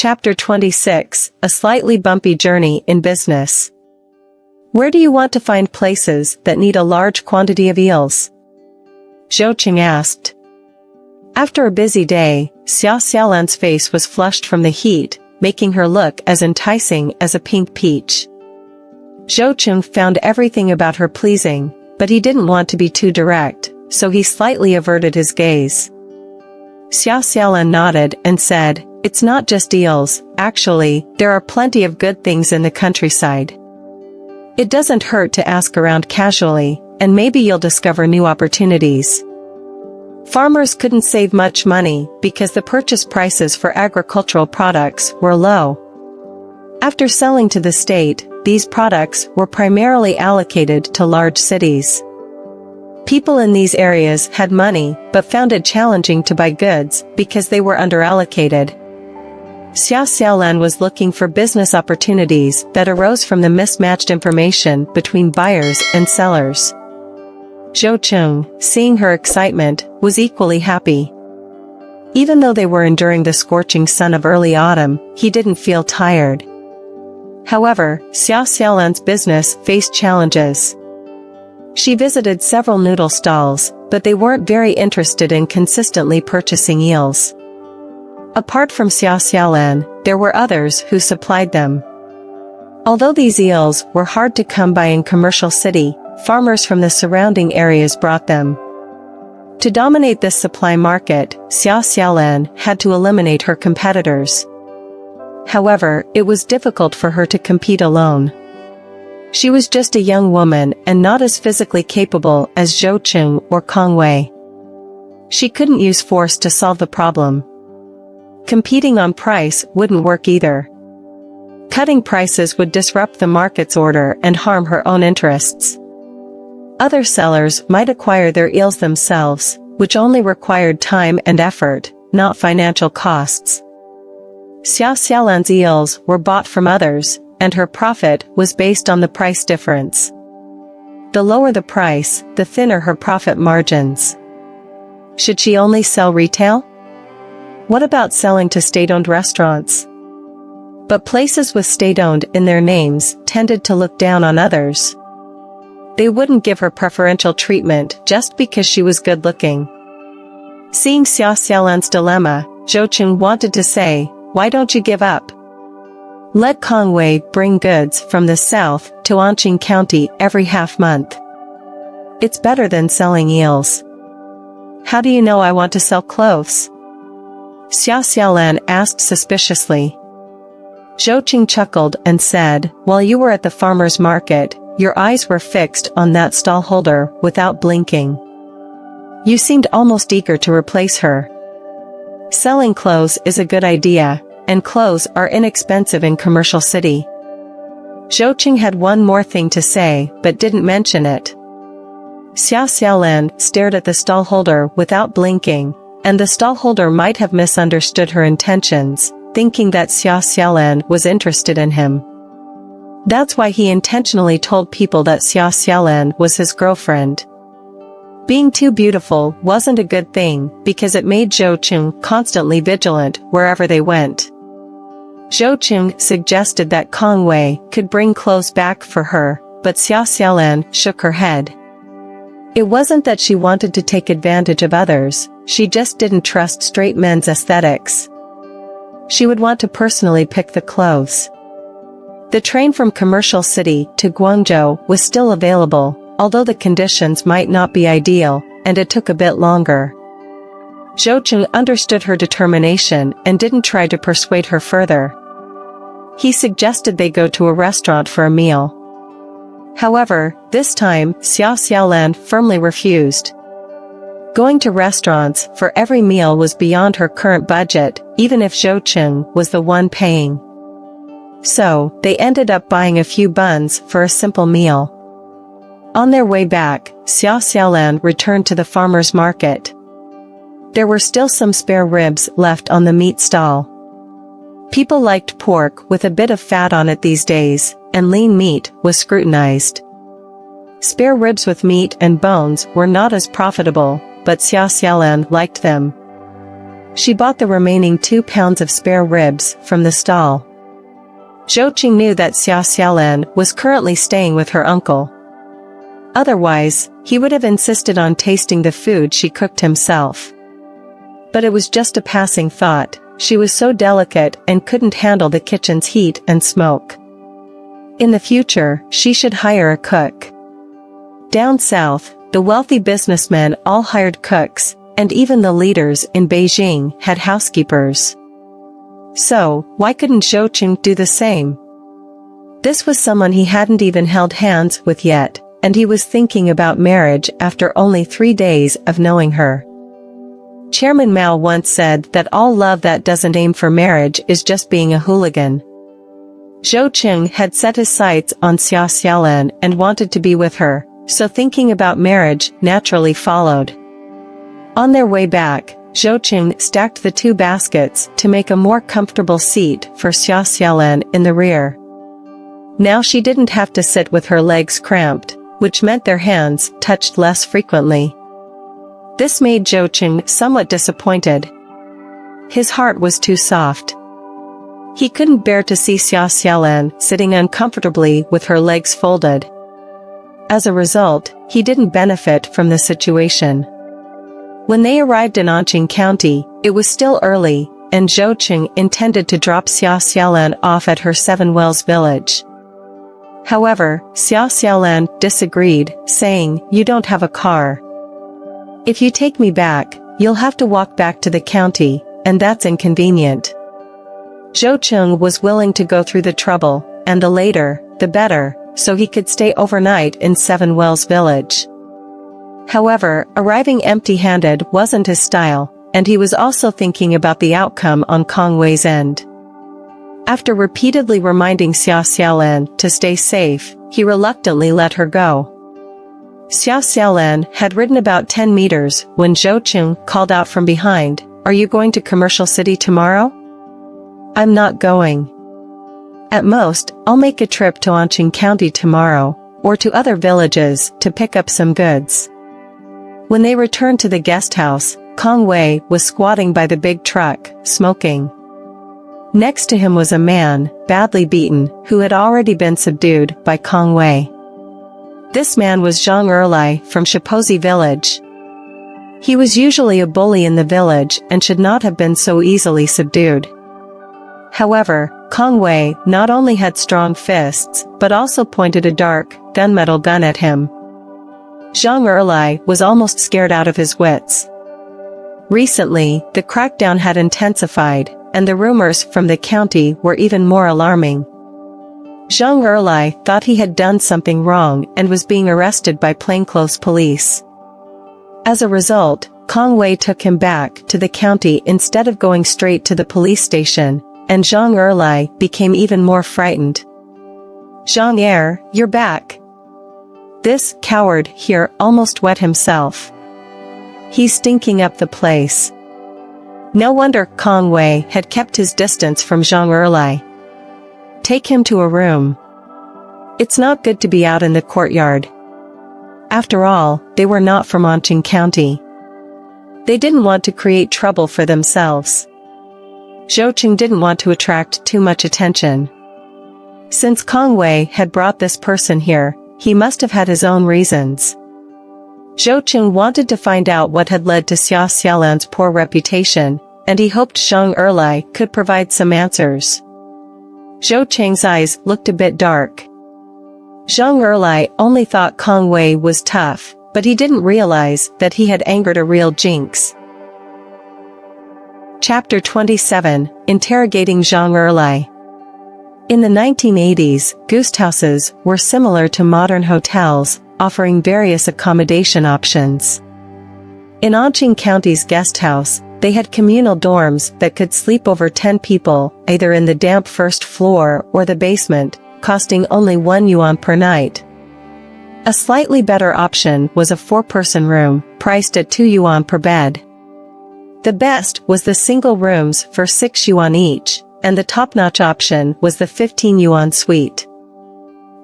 Chapter 26, A Slightly Bumpy Journey in Business. Where do you want to find places that need a large quantity of eels? Zhuangcheng asked. After a busy day, Xia Xiaolan's face was flushed from the heat, making her look as enticing as a pink peach. Zhuangcheng found everything about her pleasing, but he didn't want to be too direct, so he slightly averted his gaze. Xia Xiaolan nodded and said, "It's not just eels, actually, there are plenty of good things in the countryside. It doesn't hurt to ask around casually, and maybe you'll discover new opportunities." Farmers couldn't save much money because the purchase prices for agricultural products were low. After selling to the state, these products were primarily allocated to large cities. People in these areas had money but found it challenging to buy goods because they were underallocated. Xia Xiaolan was looking for business opportunities that arose from the mismatched information between buyers and sellers. Zhuangcheng, seeing her excitement, was equally happy. Even though they were enduring the scorching sun of early autumn, he didn't feel tired. However, Xia Xiaolan's business faced challenges. She visited several noodle stalls, but they weren't very interested in consistently purchasing eels. Apart from Xia Xiaolan, there were others who supplied them. Although these eels were hard to come by in Commercial City, farmers from the surrounding areas brought them. To dominate this supply market, Xia Xiaolan had to eliminate her competitors. However, it was difficult for her to compete alone. She was just a young woman and not as physically capable as Zhuangcheng or Kong Wei. She couldn't use force to solve the problem. Competing on price wouldn't work either. Cutting prices would disrupt the market's order and harm her own interests. Other sellers might acquire their eels themselves, which only required time and effort, not financial costs. Xia Xiaolan's eels were bought from others, and her profit was based on the price difference. The lower the price, the thinner her profit margins. Should she only sell retail? What about selling to state-owned restaurants? But places with state-owned in their names tended to look down on others. They wouldn't give her preferential treatment just because she was good-looking. Seeing Xia Xiaolan's dilemma, Zhuangcheng wanted to say, "Why don't you give up? Let Kong Wei bring goods from the south to Anqing County every half-month. It's better than selling eels." "How do you know I want to sell clothes?" Xia Xiaolan asked suspiciously. Zhuangcheng chuckled and said, "While you were at the farmer's market, your eyes were fixed on that stallholder without blinking. You seemed almost eager to replace her. Selling clothes is a good idea, and clothes are inexpensive in Commercial City." Zhuangcheng had one more thing to say but didn't mention it. Xia Xiaolan stared at the stallholder without blinking, and the stallholder might have misunderstood her intentions, thinking that Xia Xiaolan was interested in him. That's why he intentionally told people that Xia Xiaolan was his girlfriend. Being too beautiful wasn't a good thing because it made Zhuangcheng constantly vigilant wherever they went. Zhuangcheng suggested that Kong Wei could bring clothes back for her, but Xia Xiaolan shook her head. It wasn't that she wanted to take advantage of others, she just didn't trust straight men's aesthetics. She would want to personally pick the clothes. The train from Commercial City to Guangzhou was still available, although the conditions might not be ideal, and it took a bit longer. Zhuangcheng understood her determination and didn't try to persuade her further. He suggested they go to a restaurant for a meal. However, this time, Xia Xiaolan firmly refused. Going to restaurants for every meal was beyond her current budget, even if Zhuangcheng was the one paying. So, they ended up buying a few buns for a simple meal. On their way back, Xia Xiaolan returned to the farmer's market. There were still some spare ribs left on the meat stall. People liked pork with a bit of fat on it these days, and lean meat was scrutinized. Spare ribs with meat and bones were not as profitable, but Xia Xiaolan liked them. She bought the remaining 2 pounds of spare ribs from the stall. Zhou knew that Xia Xiaolan was currently staying with her uncle. Otherwise, he would have insisted on tasting the food she cooked himself. But it was just a passing thought. She was so delicate and couldn't handle the kitchen's heat and smoke. In the future, she should hire a cook. Down south, the wealthy businessmen all hired cooks, and even the leaders in Beijing had housekeepers. So, why couldn't Zhou do the same? This was someone he hadn't even held hands with yet, and he was thinking about marriage after only 3 days of knowing her. Chairman Mao once said that all love that doesn't aim for marriage is just being a hooligan. Zhou had set his sights on Xia Xiaolan and wanted to be with her, so thinking about marriage naturally followed. On their way back, Zhou stacked the 2 baskets to make a more comfortable seat for Xia Xiaolan in the rear. Now she didn't have to sit with her legs cramped, which meant their hands touched less frequently. This made Zhou somewhat disappointed. His heart was too soft. He couldn't bear to see Xia Xiaolan sitting uncomfortably with her legs folded. As a result, he didn't benefit from the situation. When they arrived in Anqing County, it was still early, and Zhou intended to drop Xia Xiaolan off at her Seven Wells village. However, Xia Xiaolan disagreed, saying, "You don't have a car. If you take me back, you'll have to walk back to the county, and that's inconvenient." Zhou was willing to go through the trouble, and the later, the better, so he could stay overnight in Seven Wells village. However, arriving empty-handed wasn't his style, and he was also thinking about the outcome on Kong Wei's end. After repeatedly reminding Xia Xiaolan to stay safe, he reluctantly let her go. Xia Xiaolan had ridden about 10 meters when Zhou called out from behind, "Are you going to Commercial City tomorrow?" "I'm not going. At most, I'll make a trip to Anqing County tomorrow, or to other villages to pick up some goods." When they returned to the guest house, Kong Wei was squatting by the big truck, smoking. Next to him was a man, badly beaten, who had already been subdued by Kong Wei. This man was Zhang Erlai from Shipozi village. He was usually a bully in the village and should not have been so easily subdued. However, Kong Wei not only had strong fists, but also pointed a dark, gunmetal gun at him. Zhang Erlai was almost scared out of his wits. Recently, the crackdown had intensified, and the rumors from the county were even more alarming. Zhang Erlai thought he had done something wrong and was being arrested by plainclothes police. As a result, Kong Wei took him back to the county instead of going straight to the police station, and Zhang Erlai became even more frightened. "Zhang you're back." This coward here almost wet himself. "He's stinking up the place." No wonder Kong Wei had kept his distance from Zhang Erlai. "Take him to a room. It's not good to be out in the courtyard." After all, they were not from Anqing County. They didn't want to create trouble for themselves. Zhou didn't want to attract too much attention. Since Kong Wei had brought this person here, he must have had his own reasons. Zhou wanted to find out what had led to Xia Xiaolan's poor reputation, and he hoped Zhang Erlai could provide some answers. Zhou's eyes looked a bit dark. Zhang Erlai only thought Kong Wei was tough, but he didn't realize that he had angered a real jinx. Chapter 27, Interrogating Zhang Erlai. In the 1980s, guest houses were similar to modern hotels, offering various accommodation options. In Anqing County's guest house, they had communal dorms that could sleep over 10 people, either in the damp first floor or the basement, costing only 1 yuan per night. A slightly better option was a 4-person room, priced at 2 yuan per bed. The best was the single rooms for 6 yuan each, and the top-notch option was the 15 yuan suite.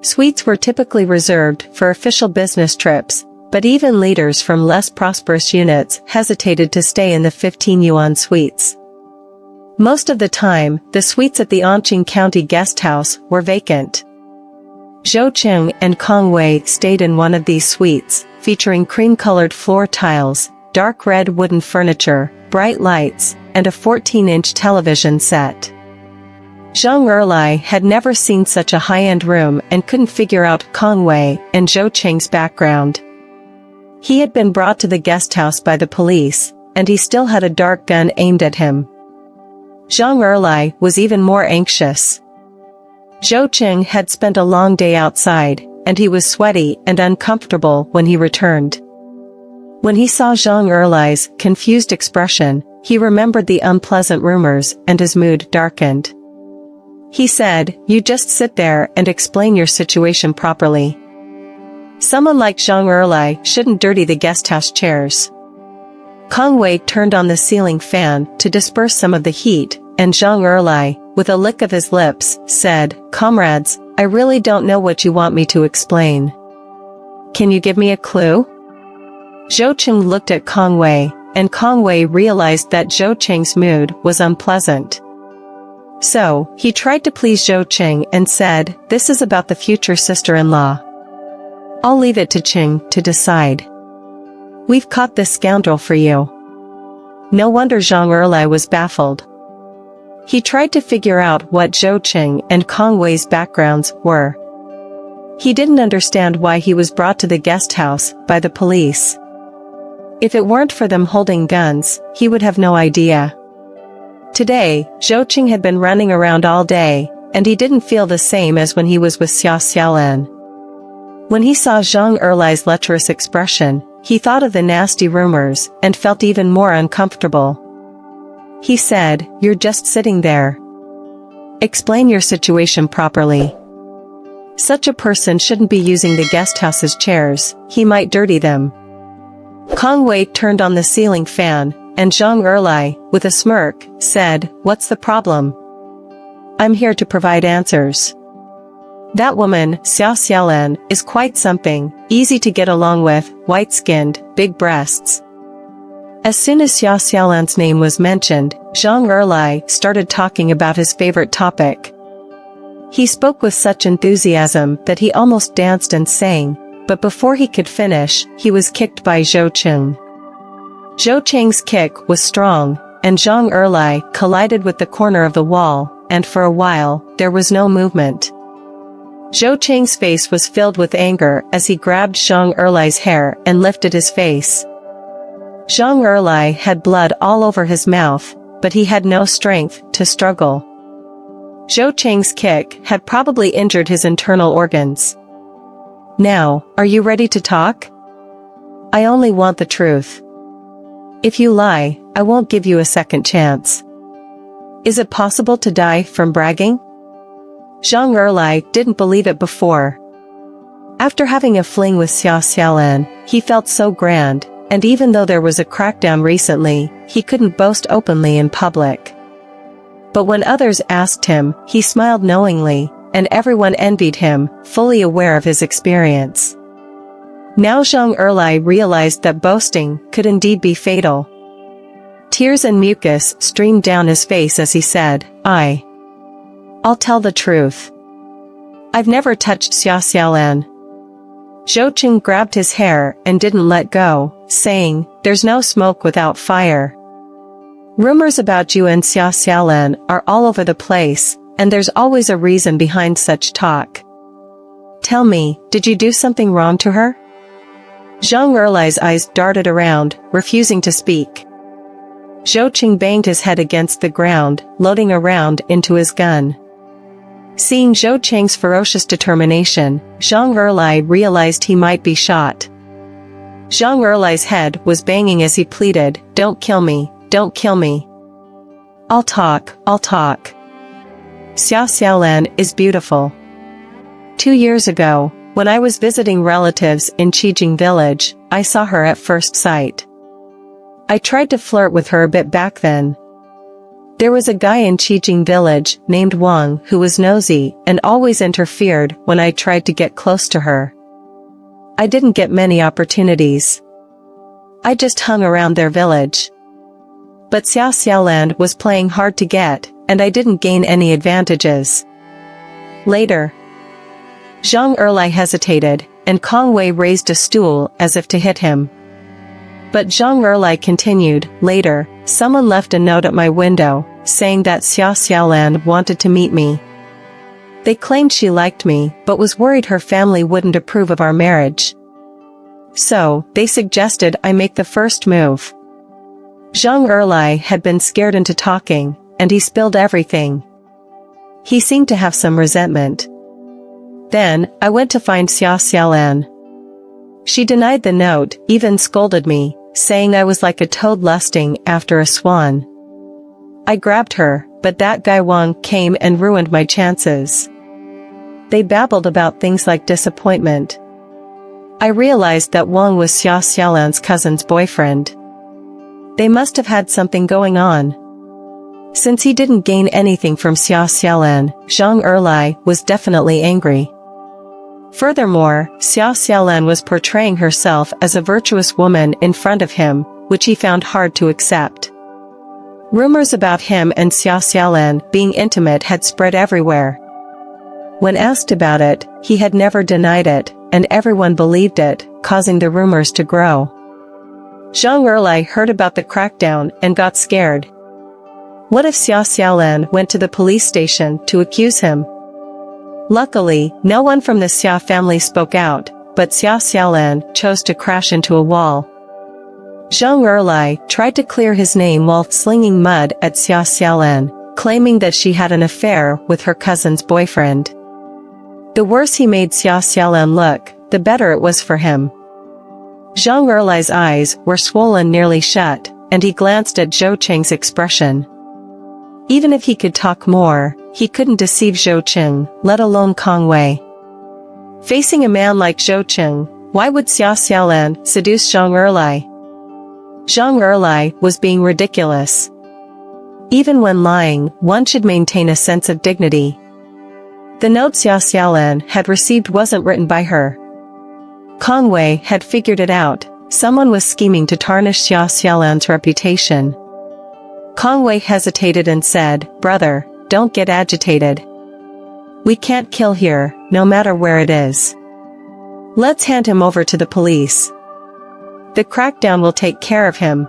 Suites were typically reserved for official business trips, But even leaders from less prosperous units hesitated to stay in the 15 yuan suites. Most of the time, the suites at the Anqing County guest house were vacant. Zhou Qing and Kong Wei stayed in one of these suites, featuring cream-colored floor tiles, dark red wooden furniture, bright lights, and a 14-inch television set. Zhang Erlai had never seen such a high-end room and couldn't figure out Kong Wei and Zhou Qing's background. He had been brought to the guest house by the police, and he still had a dark gun aimed at him. Zhang Erlai was even more anxious. Zhou Qing had spent a long day outside, and he was sweaty and uncomfortable when he returned. When he saw Zhang Erlai's confused expression, he remembered the unpleasant rumors and his mood darkened. He said, "You just sit there and explain your situation properly. Someone like Zhang Erlai shouldn't dirty the guesthouse chairs." Kong Wei turned on the ceiling fan to disperse some of the heat, and Zhang Erlai, with a lick of his lips, said, "Comrades, I really don't know what you want me to explain. Can you give me a clue?" Zhou Qing looked at Kong Wei, and Kong Wei realized that Zhou Qing's mood was unpleasant. So, he tried to please Zhou Qing and said, "This is about the future sister-in-law. I'll leave it to Qing to decide. We've caught this scoundrel for you." No wonder Zhang Erlai was baffled. He tried to figure out what Zhou Qing and Kong Wei's backgrounds were. He didn't understand why he was brought to the guest house by the police. If it weren't for them holding guns, he would have no idea. Today, Zhou Qing had been running around all day, and he didn't feel the same as when he was with Xia Xiaolan. When he saw Zhang Erlai's lecherous expression, he thought of the nasty rumors and felt even more uncomfortable. He said, "You're just sitting there. Explain your situation properly. Such a person shouldn't be using the guest house's chairs, he might dirty them." Kong Wei turned on the ceiling fan, and Zhang Erlai, with a smirk, said, "What's the problem? I'm here to provide answers. That woman, Xia Xiaolan, is quite something, easy to get along with, white-skinned, big breasts." As soon as Xia Xiaolan's name was mentioned, Zhang Erlai started talking about his favorite topic. He spoke with such enthusiasm that he almost danced and sang, but before he could finish, he was kicked by Zhou Qing. Zhou Qing's kick was strong, and Zhang Erlai collided with the corner of the wall, and for a while, there was no movement. Zhou Qing's face was filled with anger as he grabbed Zhang Erlai's hair and lifted his face. Zhang Erlai had blood all over his mouth, but he had no strength to struggle. Zhou Qing's kick had probably injured his internal organs. "Now, are you ready to talk? I only want the truth. If you lie, I won't give you a second chance. Is it possible to die from bragging?" Zhang Erlai didn't believe it before. After having a fling with Xia Xiaolan, he felt so grand, and even though there was a crackdown recently, he couldn't boast openly in public. But when others asked him, he smiled knowingly, and everyone envied him, fully aware of his experience. Now Zhang Erlai realized that boasting could indeed be fatal. Tears and mucus streamed down his face as he said, I'll tell the truth. I've never touched Xia Xiaolan." Zhou Qing grabbed his hair and didn't let go, saying, "There's no smoke without fire. Rumors about you and Xia Xiaolan are all over the place, and there's always a reason behind such talk. Tell me, did you do something wrong to her?" Zhang Erlai's eyes darted around, refusing to speak. Zhou Qing banged his head against the ground, loading a round into his gun. Seeing Zhou Qing's ferocious determination, Zhang Erlai realized he might be shot. Zhang Erlai's head was banging as he pleaded, "Don't kill me, don't kill me. I'll talk. Xia Xiaolan is beautiful. 2 years ago, when I was visiting relatives in Qijing village, I saw her at first sight. I tried to flirt with her a bit back then. There was a guy in Qijing village named Wang who was nosy and always interfered when I tried to get close to her. I didn't get many opportunities. I just hung around their village. But Xia Xiaolan was playing hard to get, and I didn't gain any advantages. Later. Zhang Erlai hesitated, and Kong Wei raised a stool as if to hit him. But Zhang Erlai continued, later, someone left a note at my window, saying that Xia Xiaolan wanted to meet me. They claimed she liked me, but was worried her family wouldn't approve of our marriage. So, they suggested I make the first move. Zhang Erlai had been scared into talking, and he spilled everything. He seemed to have some resentment. Then, I went to find Xia Xiaolan. She denied the note, even scolded me, saying I was like a toad lusting after a swan. I grabbed her, but that guy Wang came and ruined my chances. They babbled about things like disappointment. I realized that Wang was Xia Xiaolan's cousin's boyfriend. They must have had something going on. Since he didn't gain anything from Xia Xiaolan, Zhang Erlai was definitely angry. Furthermore, Xia Xiaolan was portraying herself as a virtuous woman in front of him, which he found hard to accept. Rumors about him and Xia Xiaolan being intimate had spread everywhere. When asked about it, he had never denied it, and everyone believed it, causing the rumors to grow. Zhang Erlai heard about the crackdown and got scared. What if Xia Xiaolan went to the police station to accuse him? Luckily, no one from the Xia family spoke out, but Xia Xiaolan chose to crash into a wall. Zhang Erlai tried to clear his name while slinging mud at Xia Xiaolan, claiming that she had an affair with her cousin's boyfriend. The worse he made Xia Xiaolan look, the better it was for him. Zhang Erlai's eyes were swollen nearly shut, and he glanced at Zhou Cheng's expression. Even if he could talk more, he couldn't deceive Zhou Cheng, let alone Kong Wei. Facing a man like Zhou Cheng, why would Xia Xiaolan seduce Zhang Erlai? Zhang Erlai was being ridiculous. Even when lying, one should maintain a sense of dignity. The note Xia Xiaolan had received wasn't written by her. Kong Wei had figured it out, someone was scheming to tarnish Xia Xiaolan's reputation. Kong Wei hesitated and said, "Brother, don't get agitated. We can't kill here, no matter where it is. Let's hand him over to the police. The crackdown will take care of him."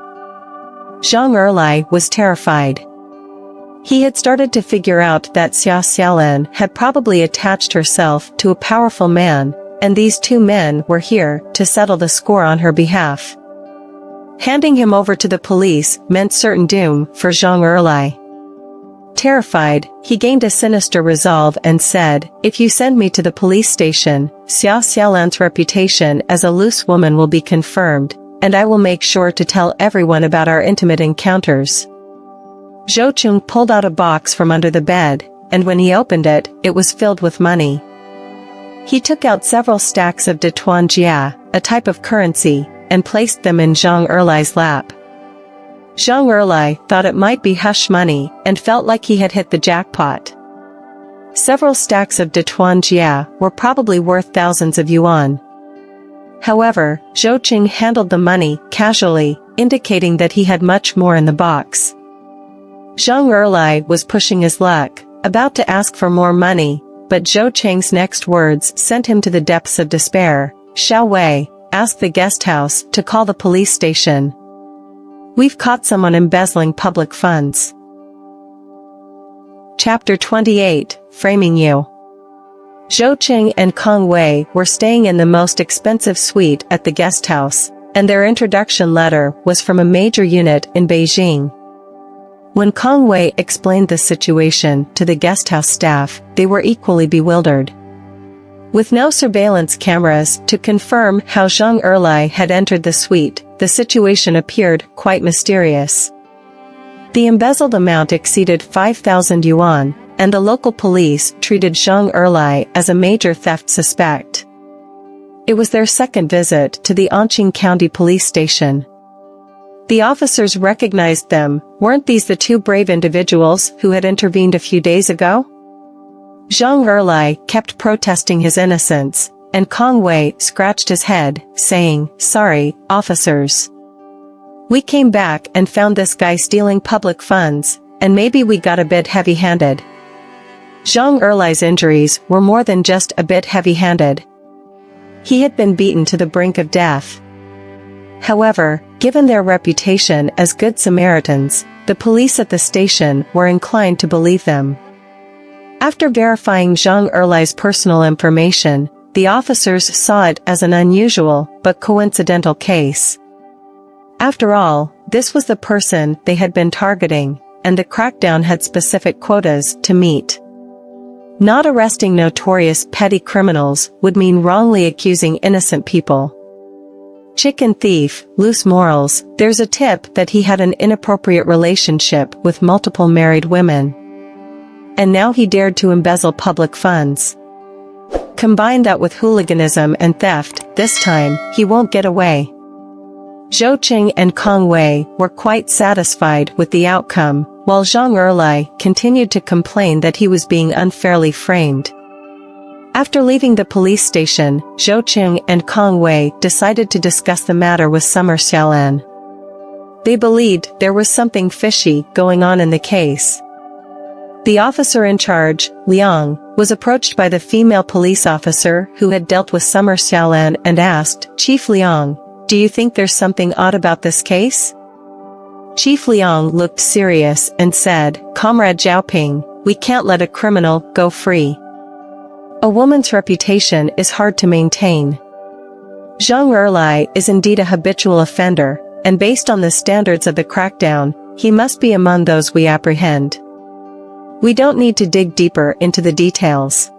Zhang Erlai was terrified. He had started to figure out that Xia Xiaolan had probably attached herself to a powerful man, and these two men were here to settle the score on her behalf. Handing him over to the police meant certain doom for Zhang Erlai. Terrified, he gained a sinister resolve and said, "If you send me to the police station, Xia Xiaolan's reputation as a loose woman will be confirmed, and I will make sure to tell everyone about our intimate encounters." Zhou Cheng pulled out a box from under the bed, and when he opened it, it was filled with money. He took out several stacks of Detuan Jia, a type of currency, and placed them in Zhang Erlai's lap. Zhang Erlai thought it might be hush money and felt like he had hit the jackpot. Several stacks of Detuan Jia were probably worth thousands of yuan. However, Zhou Cheng handled the money casually, indicating that he had much more in the box. Zhang Erlai was pushing his luck, about to ask for more money, but Zhou Cheng's next words sent him to the depths of despair. "Xiao Wei, ask the guest house to call the police station. We've caught someone embezzling public funds." Chapter 28, Framing You. Zhou Cheng and Kong Wei were staying in the most expensive suite at the guest house, and their introduction letter was from a major unit in Beijing. When Kong Wei explained the situation to the guesthouse staff, they were equally bewildered. With no surveillance cameras to confirm how Zhang Erlai had entered the suite, the situation appeared quite mysterious. The embezzled amount exceeded 5,000 yuan, and the local police treated Zhang Erlai as a major theft suspect. It was their second visit to the Anqing County Police Station. The officers recognized them. Weren't these the two brave individuals who had intervened a few days ago? Zhang Erlai kept protesting his innocence, and Kong Wei scratched his head, saying, "Sorry, officers. We came back and found this guy stealing public funds, and maybe we got a bit heavy-handed." Zhang Erlai's injuries were more than just a bit heavy-handed. He had been beaten to the brink of death. However, given their reputation as good Samaritans, the police at the station were inclined to believe them. After verifying Zhang Erlai's personal information, the officers saw it as an unusual but coincidental case. After all, this was the person they had been targeting, and the crackdown had specific quotas to meet. Not arresting notorious petty criminals would mean wrongly accusing innocent people. Chicken thief, loose morals. There's a tip that he had an inappropriate relationship with multiple married women. And now he dared to embezzle public funds. Combine that with hooliganism and theft, this time, he won't get away. Zhuangcheng and Kong Wei were quite satisfied with the outcome, while Zhang Erlai continued to complain that he was being unfairly framed. After leaving the police station, Zhuangcheng and Kong Wei decided to discuss the matter with Xia Xiaolan. They believed there was something fishy going on in the case. The officer in charge, Liang, was approached by the female police officer who had dealt with Xia Xiaolan and asked, "Chief Liang, do you think there's something odd about this case?" Chief Liang looked serious and said, "Comrade Zhaoping, we can't let a criminal go free. A woman's reputation is hard to maintain. Zhang Erlai is indeed a habitual offender, and based on the standards of the crackdown, he must be among those we apprehend. We don't need to dig deeper into the details."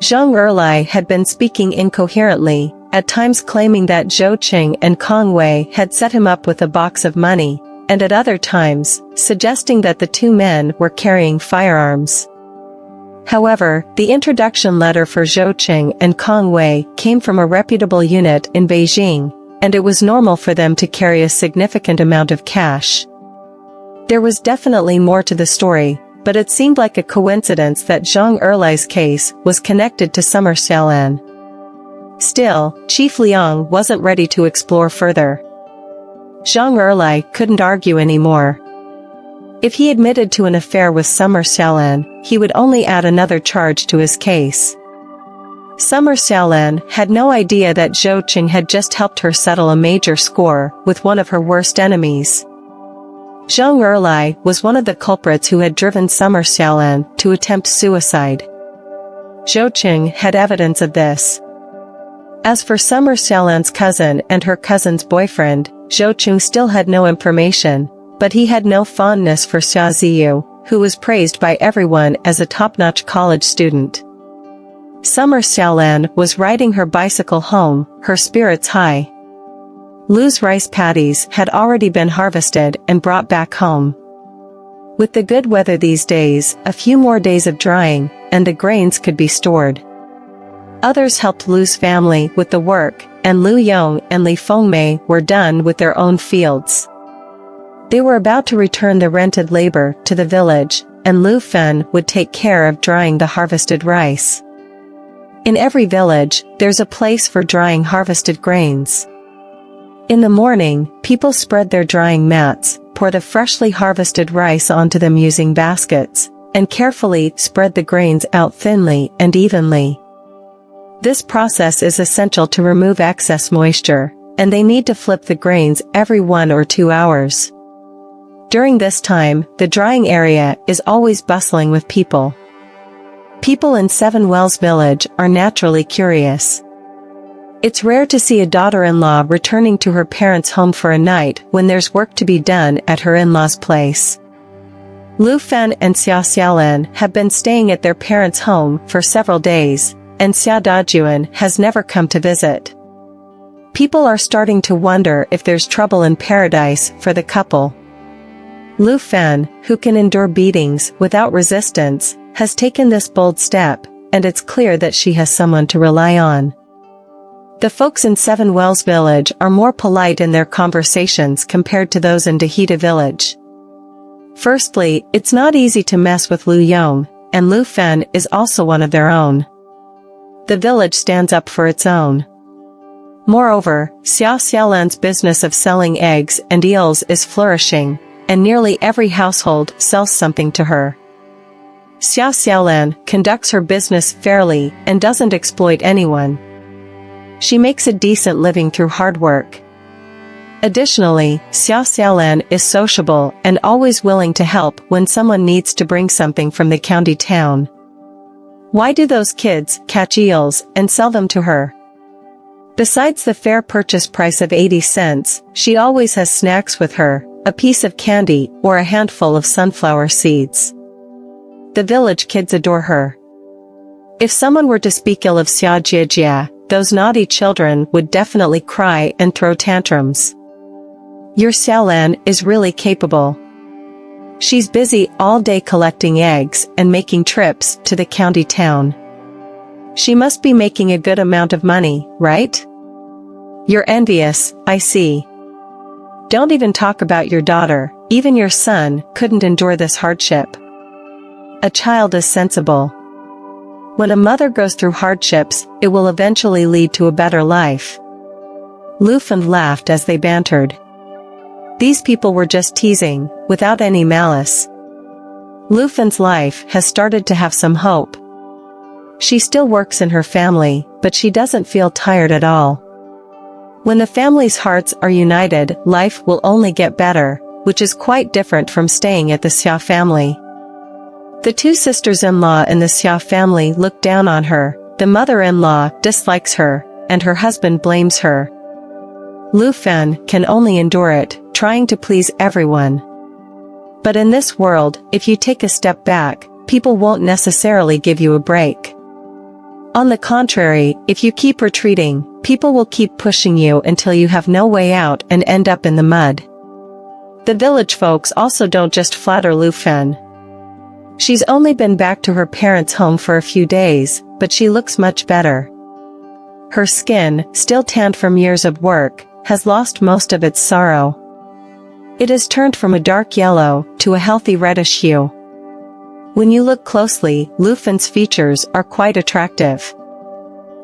Zhang Erlai had been speaking incoherently, at times claiming that Zhuangcheng and Kong Wei had set him up with a box of money, and at other times, suggesting that the two men were carrying firearms. However, the introduction letter for Zhuangcheng and Kong Wei came from a reputable unit in Beijing, and it was normal for them to carry a significant amount of cash. There was definitely more to the story, but it seemed like a coincidence that Zhang Erlai's case was connected to Xia Xiaolan. Still, Chief Liang wasn't ready to explore further. Zhang Erlai couldn't argue anymore. If he admitted to an affair with Xia Xiaolan, he would only add another charge to his case. Xia Xiaolan had no idea that Zhuangcheng had just helped her settle a major score with one of her worst enemies. Zhang Erlai was one of the culprits who had driven Xia Xiaolan to attempt suicide. Zhuangcheng had evidence of this. As for Xia Xiaolan's cousin and her cousin's boyfriend, Zhuangcheng still had no information, but he had no fondness for Xia Ziyu, who was praised by everyone as a top-notch college student. Xia Xiaolan was riding her bicycle home, her spirits high. Lu's rice paddies had already been harvested and brought back home. With the good weather these days, a few more days of drying, and the grains could be stored. Others helped Lu's family with the work, and Lu Yong and Li Fengmei were done with their own fields. They were about to return the rented labor to the village, and Lu Fen would take care of drying the harvested rice. In every village, there's a place for drying harvested grains. In the morning, people spread their drying mats, pour the freshly harvested rice onto them using baskets, and carefully spread the grains out thinly and evenly. This process is essential to remove excess moisture, and they need to flip the grains every 1 or 2 hours. During this time, the drying area is always bustling with people. People in Seven Wells Village are naturally curious. It's rare to see a daughter-in-law returning to her parents' home for a night when there's work to be done at her in-laws' place. Lu Fen and Xia Xiaolan have been staying at their parents' home for several days, and Xia Dajuan has never come to visit. People are starting to wonder if there's trouble in paradise for the couple. Lu Fen, who can endure beatings without resistance, has taken this bold step, and it's clear that she has someone to rely on. The folks in Seven Wells Village are more polite in their conversations compared to those in Dahita Village. Firstly, it's not easy to mess with Lu Yong, and Lu Fen is also one of their own. the village stands up for its own. Moreover, Xia Xiaolan's business of selling eggs and eels is flourishing, and nearly every household sells something to her. Xia Xiaolan conducts her business fairly and doesn't exploit anyone. She makes a decent living through hard work. Additionally, Xia Xiaolan is sociable and always willing to help when someone needs to bring something from the county town. Why do those kids catch eels and sell them to her? Besides the fair purchase price of 80 cents, she always has snacks with her, a piece of candy or a handful of sunflower seeds. The village kids adore her. If someone were to speak ill of Xia Jiajia, those naughty children would definitely cry and throw tantrums. Your Xiaolan is really capable. She's busy all day collecting eggs and making trips to the county town. She must be making a good amount of money, right? You're envious, I see. Don't even talk about your daughter, even your son couldn't endure this hardship. A child is sensible. When a mother goes through hardships, it will eventually lead to a better life. Orphaned laughed as they bantered. These people were just teasing, without any malice. Orphaned's life has started to have some hope. She still works in her family, but she doesn't feel tired at all. When the family's hearts are united, life will only get better, which is quite different from staying at the Xia family. The two sisters-in-law in the Xia family look down on her, the mother-in-law dislikes her, and her husband blames her. Orphaned can only endure it, trying to please everyone. But in this world, if you take a step back, people won't necessarily give you a break. On the contrary, if you keep retreating, people will keep pushing you until you have no way out and end up in the mud. The village folks also don't just flatter Orphaned. She's only been back to her parents' home for a few days, but she looks much better. Her skin, still tanned from years of work, has lost most of its sorrow. It has turned from a dark yellow to a healthy reddish hue. When you look closely, Orphaned's features are quite attractive.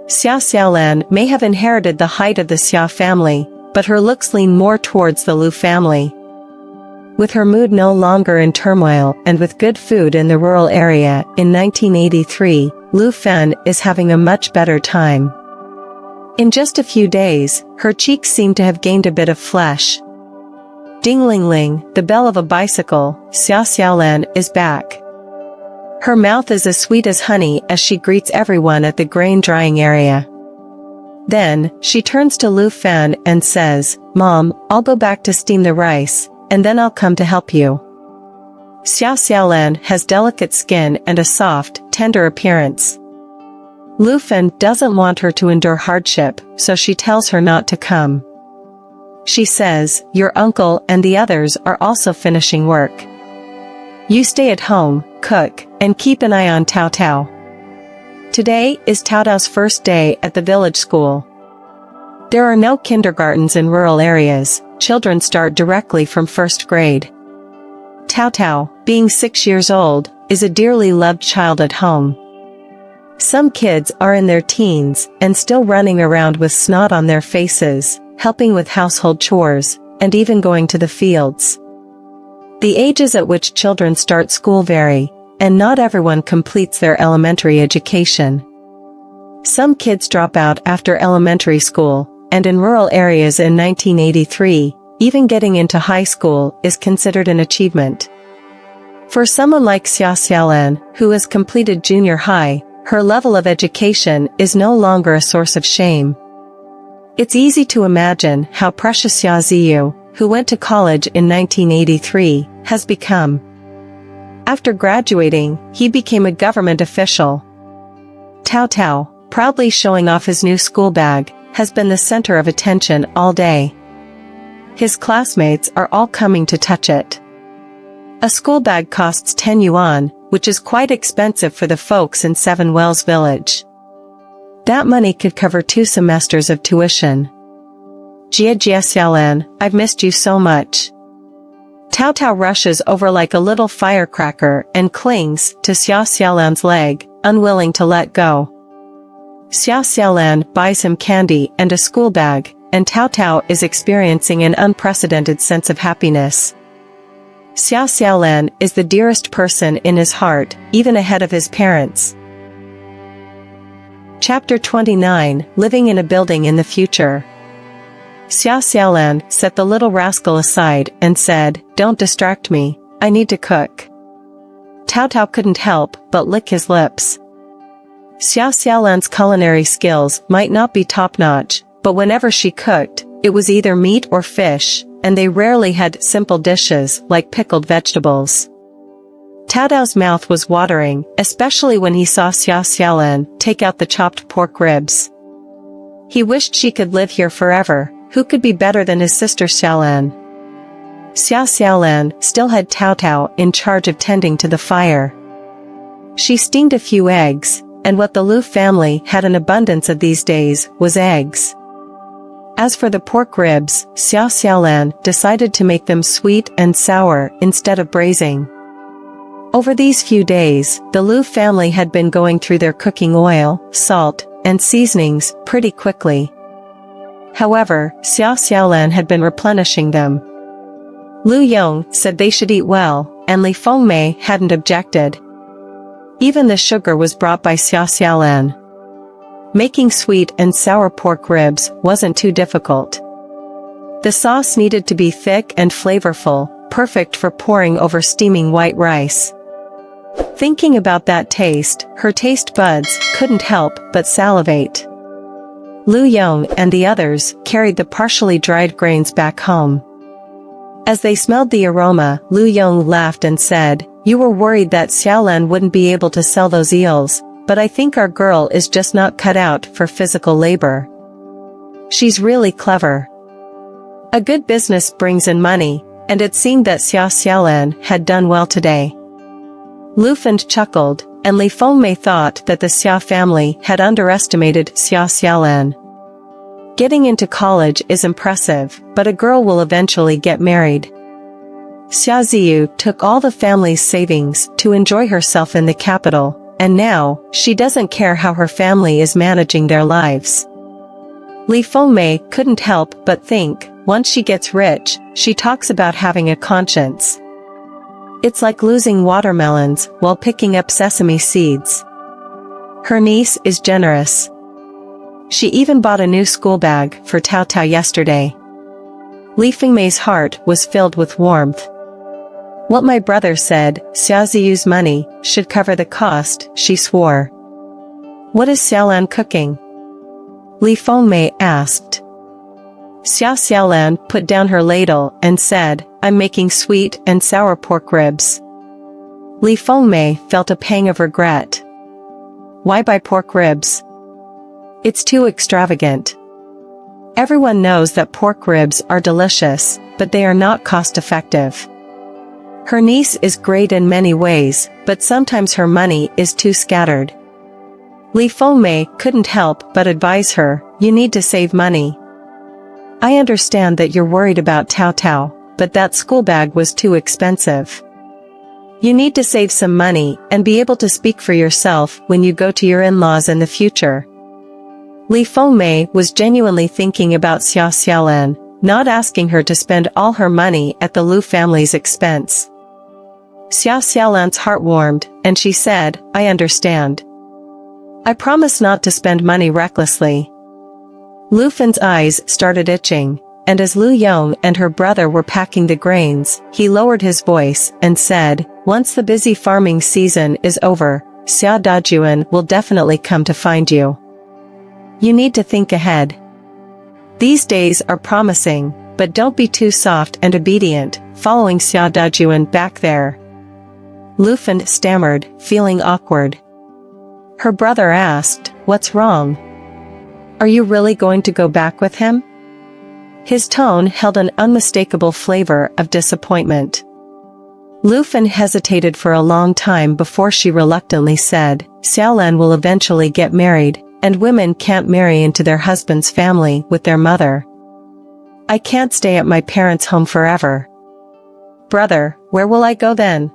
Xia Xiaolan may have inherited the height of the Xia family, but her looks lean more towards the Lu family. With her mood no longer in turmoil and with good food in the rural area, in 1983, Orphaned is having a much better time. In just a few days, her cheeks seem to have gained a bit of flesh. Ding-ling-ling, the bell of a bicycle, Xia Xiaolan is back. Her mouth is as sweet as honey as she greets everyone at the grain drying area. Then, she turns to Orphaned and says, "Mom, I'll go back to steam the rice, and then I'll come to help you." Xia Xiaolan has delicate skin and a soft, tender appearance. Orphaned doesn't want her to endure hardship, so she tells her not to come. She says, "Your uncle and the others are also finishing work. You stay at home, cook, and keep an eye on Tao Tao." Today is Tao Tao's first day at the village school. There are no kindergartens in rural areas, children start directly from first grade. Tao Tao, being 6 years old, is a dearly loved child at home. Some kids are in their teens and still running around with snot on their faces, helping with household chores, and even going to the fields. The ages at which children start school vary, and not everyone completes their elementary education. Some kids drop out after elementary school, and in rural areas in 1983, even getting into high school is considered an achievement. For someone like Xia Xiaolan, who has completed junior high, her level of education is no longer a source of shame. It's easy to imagine how precious Xia Ziyu, who went to college in 1983, has become. After graduating, he became a government official. Tao Tao, proudly showing off his new school bag, has been the center of attention all day. His classmates are all coming to touch it. A school bag costs 10 yuan, which is quite expensive for the folks in Seven Wells village. That money could cover 2 semesters of tuition. Xia Xiaolan, I've missed you so much. Tao Tao rushes over like a little firecracker and clings to Xia Xiaolan's leg, unwilling to let go. Xia Xiaolan buys him candy and a school bag, and Tao Tao is experiencing an unprecedented sense of happiness. Xia Xiaolan is the dearest person in his heart, even ahead of his parents. Chapter 29, Living in a Building in the Future. Xia Xiaolan set the little rascal aside and said, "Don't distract me, I need to cook." Tao Tao couldn't help but lick his lips. Xia Xiaolan's culinary skills might not be top-notch, but whenever she cooked, it was either meat or fish, and they rarely had simple dishes like pickled vegetables. Tao Tao's mouth was watering, especially when he saw Xia Xiaolan take out the chopped pork ribs. He wished she could live here forever. Who could be better than his sister Xiaolan? Xia Xiaolan still had Tao Tao in charge of tending to the fire. She steamed a few eggs, and what the Lu family had an abundance of these days was eggs. As for the pork ribs, Xia Xiaolan decided to make them sweet and sour instead of braising. Over these few days, the Lu family had been going through their cooking oil, salt, and seasonings pretty quickly. However, Xia Xiaolan had been replenishing them. Lu Yong said they should eat well, and Li Fengmei hadn't objected. Even the sugar was brought by Xia Xiaolan. Making sweet and sour pork ribs wasn't too difficult. The sauce needed to be thick and flavorful, perfect for pouring over steaming white rice. Thinking about that taste, her taste buds couldn't help but salivate. Lu Yong and the others carried the partially dried grains back home. As they smelled the aroma, Lu Yong laughed and said, "You were worried that Xiaolan wouldn't be able to sell those eels, but I think our girl is just not cut out for physical labor. She's really clever." A good business brings in money, and it seemed that Xia Xiaolan had done well today. Orphaned chuckled, and Li Fengmei thought that the Xia family had underestimated Xia Xiaolan. Getting into college is impressive, but a girl will eventually get married. Xia Ziyu took all the family's savings to enjoy herself in the capital, and now, she doesn't care how her family is managing their lives. Li Fengmei couldn't help but think, once she gets rich, she talks about having a conscience. It's like losing watermelons while picking up sesame seeds. Her niece is generous. She even bought a new school bag for Tao Tao yesterday. Li Fengmei's heart was filled with warmth. What my brother said, Xia Ziyu's money should cover the cost, she swore. What is Xiaolan cooking? Li Fengmei asked. Xia Xiaolan put down her ladle and said, "I'm making sweet and sour pork ribs." Li Fengmei felt a pang of regret. Why buy pork ribs? It's too extravagant. Everyone knows that pork ribs are delicious, but they are not cost-effective. Her niece is great in many ways, but sometimes her money is too scattered. Li Fengmei couldn't help but advise her, "You need to save money. I understand that you're worried about Tao Tao, but that school bag was too expensive. You need to save some money and be able to speak for yourself when you go to your in-laws in the future." Li Fengmei was genuinely thinking about Xia Xiaolan, not asking her to spend all her money at the Lu family's expense. Xia Xiaolan's heart warmed, and she said, "I understand. I promise not to spend money recklessly." Lu Fan's eyes started itching, and as Lu Yong and her brother were packing the grains, he lowered his voice and said, "Once the busy farming season is over, Xia Dajuan will definitely come to find you. You need to think ahead. These days are promising, but don't be too soft and obedient, following Xia Dajuan back there." Lu Fan stammered, feeling awkward. Her brother asked, "What's wrong? Are you really going to go back with him?" His tone held an unmistakable flavor of disappointment. Lu Fan hesitated for a long time before she reluctantly said, "Xiaolan will eventually get married, and women can't marry into their husband's family with their mother. I can't stay at my parents' home forever." "Brother, where will I go then?"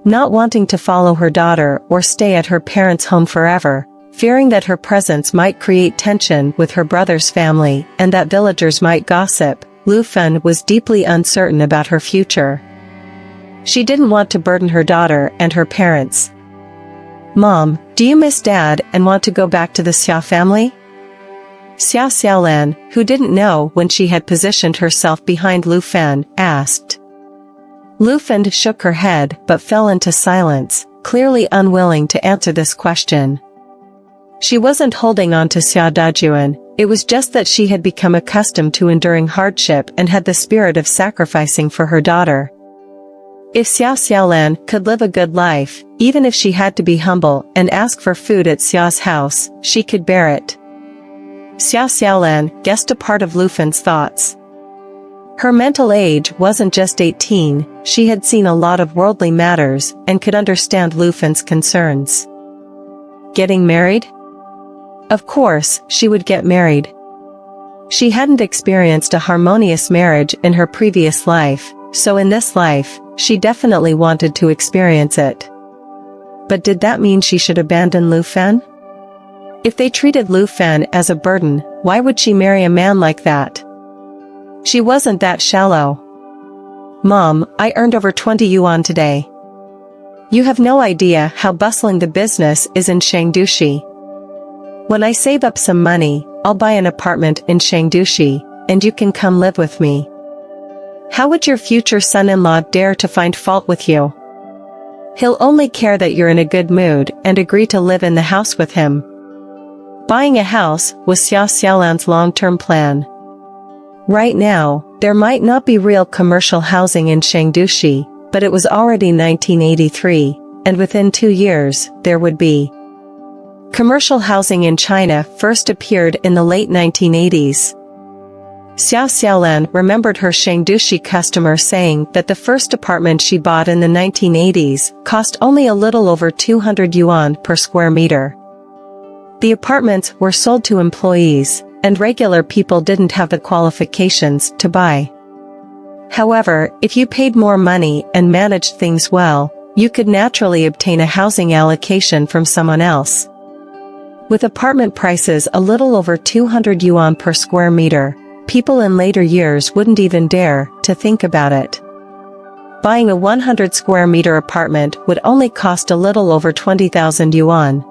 Not wanting to follow her daughter or stay at her parents' home forever, fearing that her presence might create tension with her brother's family and that villagers might gossip. Lu Fen was deeply uncertain about her future. She didn't want to burden her daughter and her parents. "Mom, do you miss Dad and want to go back to the Xia family?" Xia Xiaolan, who didn't know when she had positioned herself behind Lu Fen, asked. Lu Fen shook her head but fell into silence, clearly unwilling to answer this question. She wasn't holding on to Xia Dajuan, it was just that she had become accustomed to enduring hardship and had the spirit of sacrificing for her daughter. If Xia Xiaolan could live a good life, even if she had to be humble and ask for food at Xia's house, she could bear it. Xia Xiaolan guessed a part of Lu Fen's thoughts. Her mental age wasn't just 18, she had seen a lot of worldly matters and could understand Lu Fen's concerns. Getting married? Of course, she would get married. She hadn't experienced a harmonious marriage in her previous life, so in this life, she definitely wanted to experience it. But did that mean she should abandon Lu Fen? If they treated Lu Fen as a burden, why would she marry a man like that? She wasn't that shallow. "Mom, I earned over 20 yuan today. You have no idea how bustling the business is in Shangdushi. When I save up some money, I'll buy an apartment in Shangdushi, and you can come live with me. How would your future son-in-law dare to find fault with you? He'll only care that you're in a good mood and agree to live in the house with him." Buying a house was Xia Xiaolan's long-term plan. Right now, there might not be real commercial housing in Shangdushi, but it was already 1983, and within 2 years, there would be. Commercial housing in China first appeared in the late 1980s. Xia Xiaolan remembered her Shangdushi customer saying that the first apartment she bought in the 1980s cost only a little over 200 yuan per square meter. The apartments were sold to employees, and regular people didn't have the qualifications to buy. However, if you paid more money and managed things well, you could naturally obtain a housing allocation from someone else. With apartment prices a little over 200 yuan per square meter, people in later years wouldn't even dare to think about it. Buying a 100 square meter apartment would only cost a little over 20,000 yuan.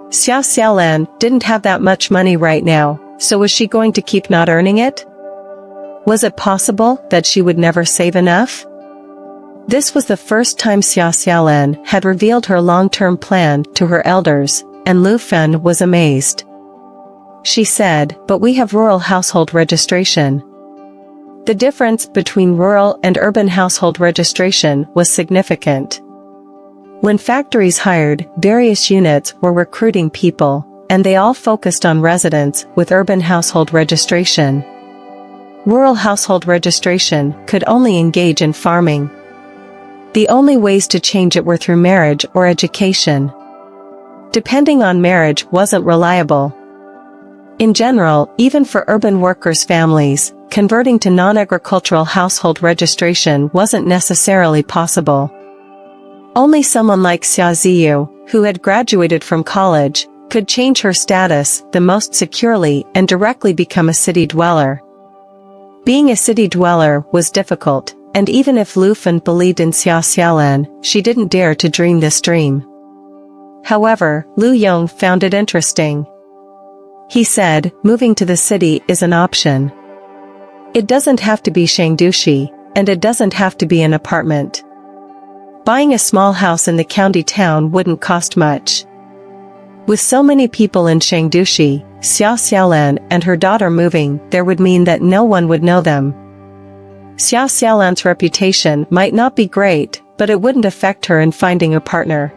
Xia Xiaolan didn't have that much money right now, so was she going to keep not earning it? Was it possible that she would never save enough? This was the first time Xia Xiaolan had revealed her long-term plan to her elders, and Lu Fen was amazed. She said, "But we have rural household registration." The difference between rural and urban household registration was significant. When factories hired, various units were recruiting people, and they all focused on residents with urban household registration. Rural household registration could only engage in farming. The only ways to change it were through marriage or education. Depending on marriage wasn't reliable. In general, even for urban workers' families, converting to non-agricultural household registration wasn't necessarily possible. Only someone like Xia Ziyu, who had graduated from college, could change her status the most securely and directly become a city dweller. Being a city dweller was difficult, and even if Lu Fen believed in Xia Xiaolan, she didn't dare to dream this dream. However, Lu Yong found it interesting. He said, "Moving to the city is an option. It doesn't have to be Shangdushi, and it doesn't have to be an apartment. Buying a small house in the county town wouldn't cost much." With so many people in Shangdushi, Xia Xiaolan and her daughter moving there would mean that no one would know them. Xia Xiaolan's reputation might not be great, but it wouldn't affect her in finding a partner.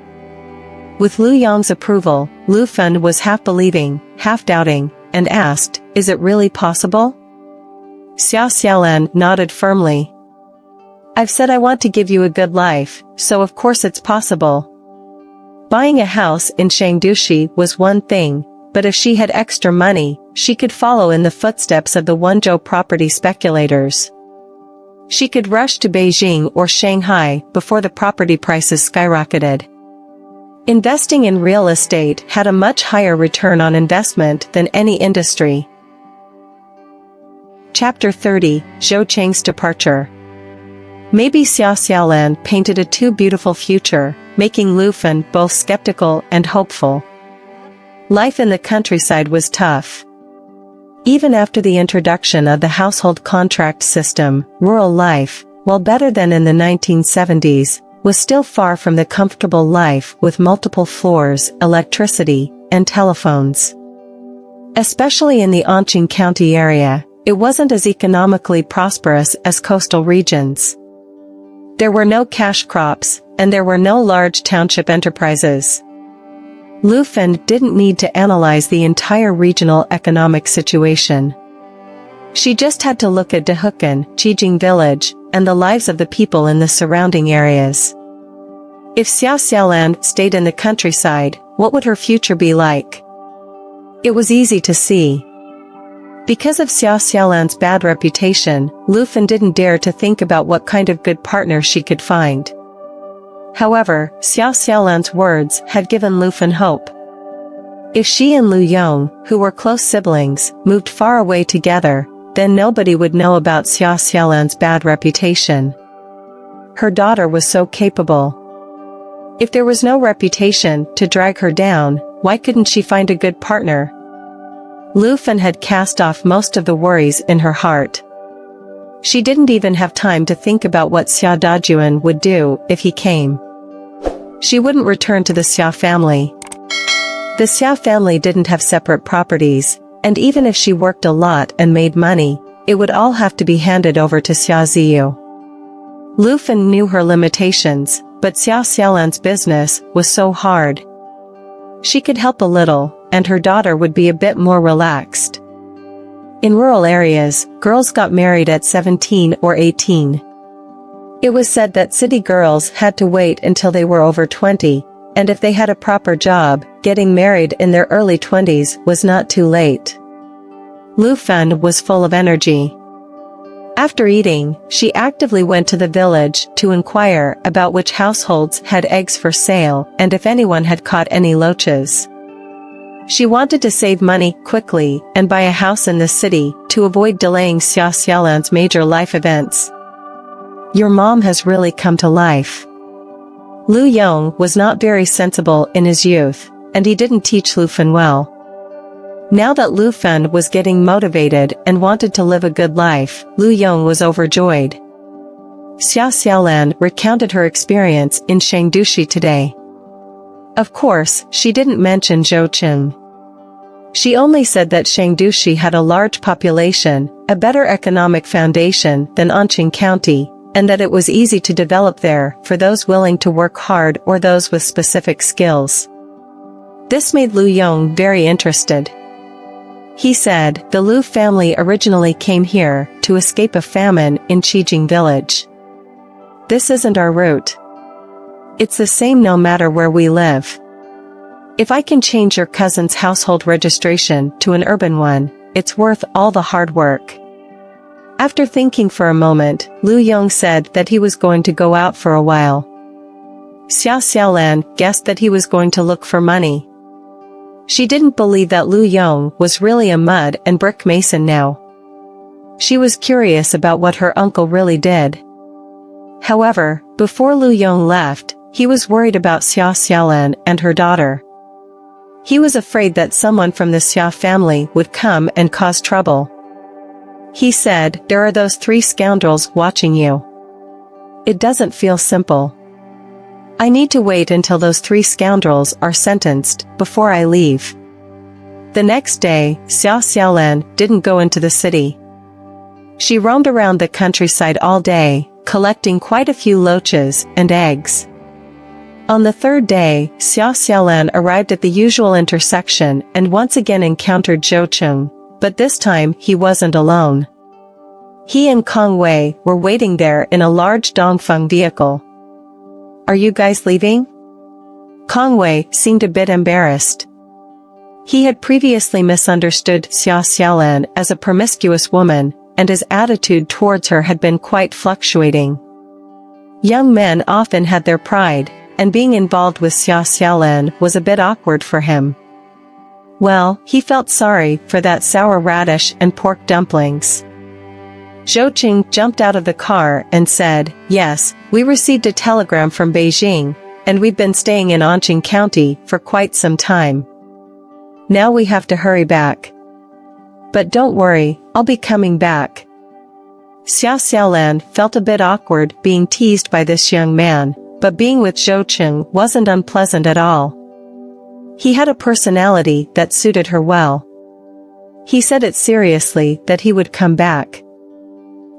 With Lu Yong's approval, Lu Fen was half believing, half doubting, and asked, "Is it really possible?" Xia Xiaolan nodded firmly. "I've said I want to give you a good life, so of course it's possible." Buying a house in Shangdushi was one thing, but if she had extra money, she could follow in the footsteps of the Wenzhou property speculators. She could rush to Beijing or Shanghai before the property prices skyrocketed. Investing in real estate had a much higher return on investment than any industry. Chapter 30, Zhou Cheng's Departure. Maybe Xia Xiaolan painted a too beautiful future, making Lu Fan both skeptical and hopeful. Life in the countryside was tough. Even after the introduction of the household contract system, rural life, while better than in the 1970s, was still far from the comfortable life with multiple floors, electricity, and telephones. Especially in the Anqing County area, it wasn't as economically prosperous as coastal regions. There were no cash crops, and there were no large township enterprises. Lu Fan didn't need to analyze the entire regional economic situation. She just had to look at Dehukan, Qijing village, and the lives of the people in the surrounding areas. If Xia Xiaolan stayed in the countryside, what would her future be like? It was easy to see. Because of Xia Xiaolan's bad reputation, Lu Fan didn't dare to think about what kind of good partner she could find. However, Xia Xiaolan's words had given Lu Fan hope. If she and Lu Yong, who were close siblings, moved far away together, then nobody would know about Xia Xiaolan's bad reputation. Her daughter was so capable. If there was no reputation to drag her down, why couldn't she find a good partner? Lu Fan had cast off most of the worries in her heart. She didn't even have time to think about what Xia Dajuan would do if he came. She wouldn't return to the Xia family. The Xia family didn't have separate properties, and even if she worked a lot and made money, it would all have to be handed over to Xia Ziyu. Lu Fan knew her limitations, but Xia Xiaolan's business was so hard. She could help a little, and her daughter would be a bit more relaxed. In rural areas, girls got married at 17 or 18. It was said that city girls had to wait until they were over 20, and if they had a proper job, getting married in their early 20s was not too late. Lu Fan was full of energy. After eating, she actively went to the village to inquire about which households had eggs for sale and if anyone had caught any loaches. She wanted to save money quickly and buy a house in the city to avoid delaying Xia Xiaolan's major life events. Your mom has really come to life. Lu Yong was not very sensible in his youth, and he didn't teach Lu Fan well. Now that Lu Fan was getting motivated and wanted to live a good life, Lu Yong was overjoyed. Xia Xiaolan recounted her experience in Shangdushi today. Of course, she didn't mention Zhoucheng. She only said that Shangdushi had a large population, a better economic foundation than Anqing County, and that it was easy to develop there for those willing to work hard or those with specific skills. This made Lu Yong very interested. He said, the Lu family originally came here to escape a famine in Qijing village. This isn't our route. It's the same no matter where we live. If I can change your cousin's household registration to an urban one, it's worth all the hard work. After thinking for a moment, Lu Yong said that he was going to go out for a while. Xia Xiaolan guessed that he was going to look for money. She didn't believe that Lu Yong was really a mud and brick mason now. She was curious about what her uncle really did. However, before Lu Yong left, he was worried about Xia Xiaolan and her daughter. He was afraid that someone from the Xia family would come and cause trouble. He said, there are those 3 scoundrels watching you. It doesn't feel simple. I need to wait until those 3 scoundrels are sentenced before I leave. The next day, Xia Xiaolan didn't go into the city. She roamed around the countryside all day, collecting quite a few loaches and eggs. On the 3rd day, Xia Xiaolan arrived at the usual intersection and once again encountered Zhoucheng, but this time he wasn't alone. He and Kong Wei were waiting there in a large Dongfeng vehicle. Are you guys leaving? Kong Wei seemed a bit embarrassed. He had previously misunderstood Xia Xiaolan as a promiscuous woman, and his attitude towards her had been quite fluctuating. Young men often had their pride, and being involved with Xia Xiaolan was a bit awkward for him. Well, he felt sorry for that sour radish and pork dumplings. Zhou jumped out of the car and said, "Yes, we received a telegram from Beijing, and we've been staying in Anqing County for quite some time. Now we have to hurry back. But don't worry, I'll be coming back." Xia Xiaolan felt a bit awkward being teased by this young man, but being with Zhou wasn't unpleasant at all. He had a personality that suited her well. He said it seriously that he would come back.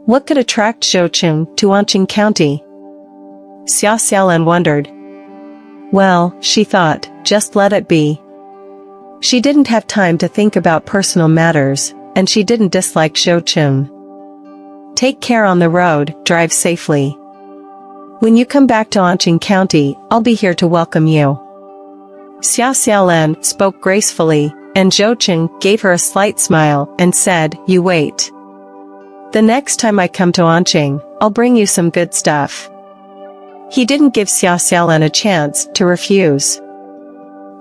What could attract Zhou to Anqing County? Xia Xiaolan wondered. Well, she thought, just let it be. She didn't have time to think about personal matters, and she didn't dislike Zhou. Take care on the road, drive safely. When you come back to Anqing County, I'll be here to welcome you. Xia Xiaolan spoke gracefully, and Zhou gave her a slight smile and said, "You wait. The next time I come to Anqing, I'll bring you some good stuff." He didn't give Xia Xiaolan a chance to refuse.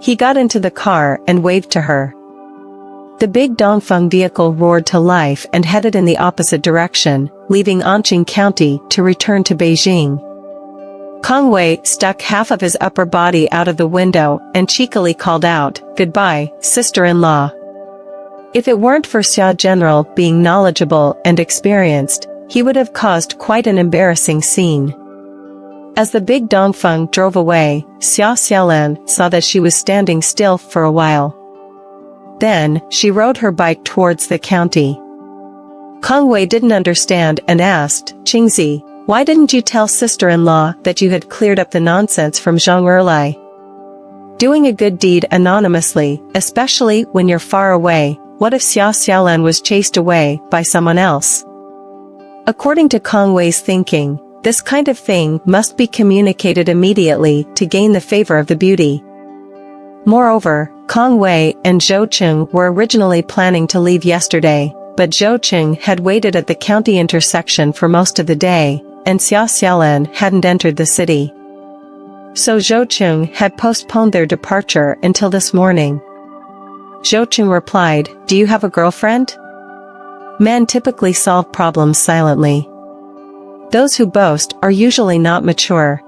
He got into the car and waved to her. The big Dongfeng vehicle roared to life and headed in the opposite direction, leaving Anqing County to return to Beijing. Kang Wei stuck half of his upper body out of the window and cheekily called out, "Goodbye, sister-in-law." If it weren't for Xia General being knowledgeable and experienced, he would have caused quite an embarrassing scene. As the big Dongfeng drove away, Xia Xiaolan saw that she was standing still for a while. Then, she rode her bike towards the county. Kang Wei didn't understand and asked, "Qingzi, why didn't you tell sister-in-law that you had cleared up the nonsense from Zhang Erlai? Doing a good deed anonymously, especially when you're far away, what if Xia Xiaolan was chased away by someone else?" According to Kang Wei's thinking, this kind of thing must be communicated immediately to gain the favor of the beauty. Moreover, Kang Wei and Zhou were originally planning to leave yesterday, but Zhou had waited at the county intersection for most of the day, and Xia Xiaolan hadn't entered the city. So Zhou had postponed their departure until this morning. Zhou replied, "Do you have a girlfriend?" Men typically solve problems silently. Those who boast are usually not mature.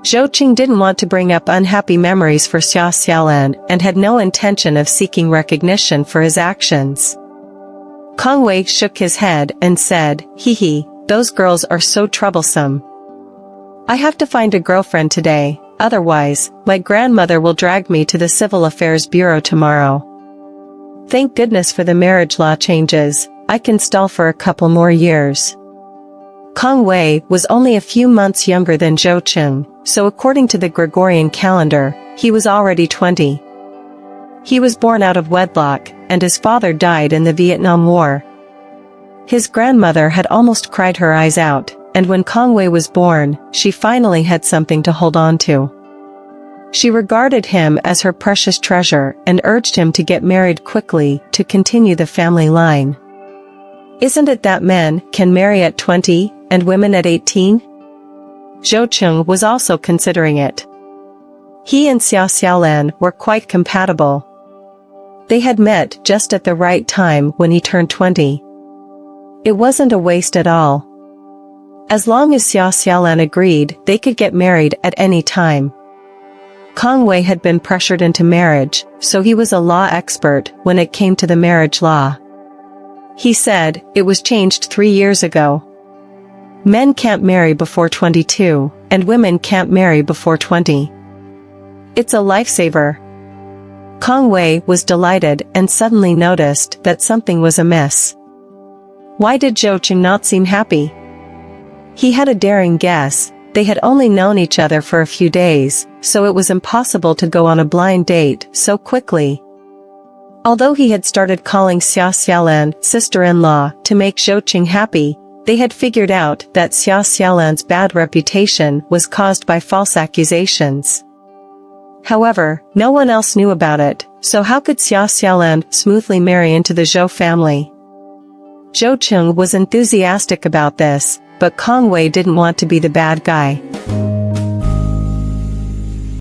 Zhou didn't want to bring up unhappy memories for Xia Xiaolan and had no intention of seeking recognition for his actions. Kang Wei shook his head and said, "Hee, those girls are so troublesome. I have to find a girlfriend today, otherwise, my grandmother will drag me to the Civil Affairs Bureau tomorrow. Thank goodness for the marriage law changes, I can stall for a couple more years." Kang Wei was only a few months younger than Zhou, so according to the Gregorian calendar, he was already 20. He was born out of wedlock, and his father died in the Vietnam War. His grandmother had almost cried her eyes out, and when Kang Wei was born, she finally had something to hold on to. She regarded him as her precious treasure and urged him to get married quickly to continue the family line. Isn't it that men can marry at 20 and women at 18? Zhou was also considering it. He and Xia Xiaolan were quite compatible. They had met just at the right time when he turned 20. It wasn't a waste at all. As long as Xia Xiaolan agreed, they could get married at any time. Kang Wei had been pressured into marriage, so he was a law expert when it came to the marriage law. He said, "It was changed 3 years ago. Men can't marry before 22, and women can't marry before 20. It's a lifesaver." Kang Wei was delighted and suddenly noticed that something was amiss. Why did Zhou not seem happy? He had a daring guess. They had only known each other for a few days, so it was impossible to go on a blind date so quickly. Although he had started calling Xia Xiaolan sister-in-law to make Zhou happy, they had figured out that Xia Xiaolan's bad reputation was caused by false accusations. However, no one else knew about it, so how could Xia Xiaolan smoothly marry into the Zhou family? Zhou was enthusiastic about this, but Kang Wei didn't want to be the bad guy.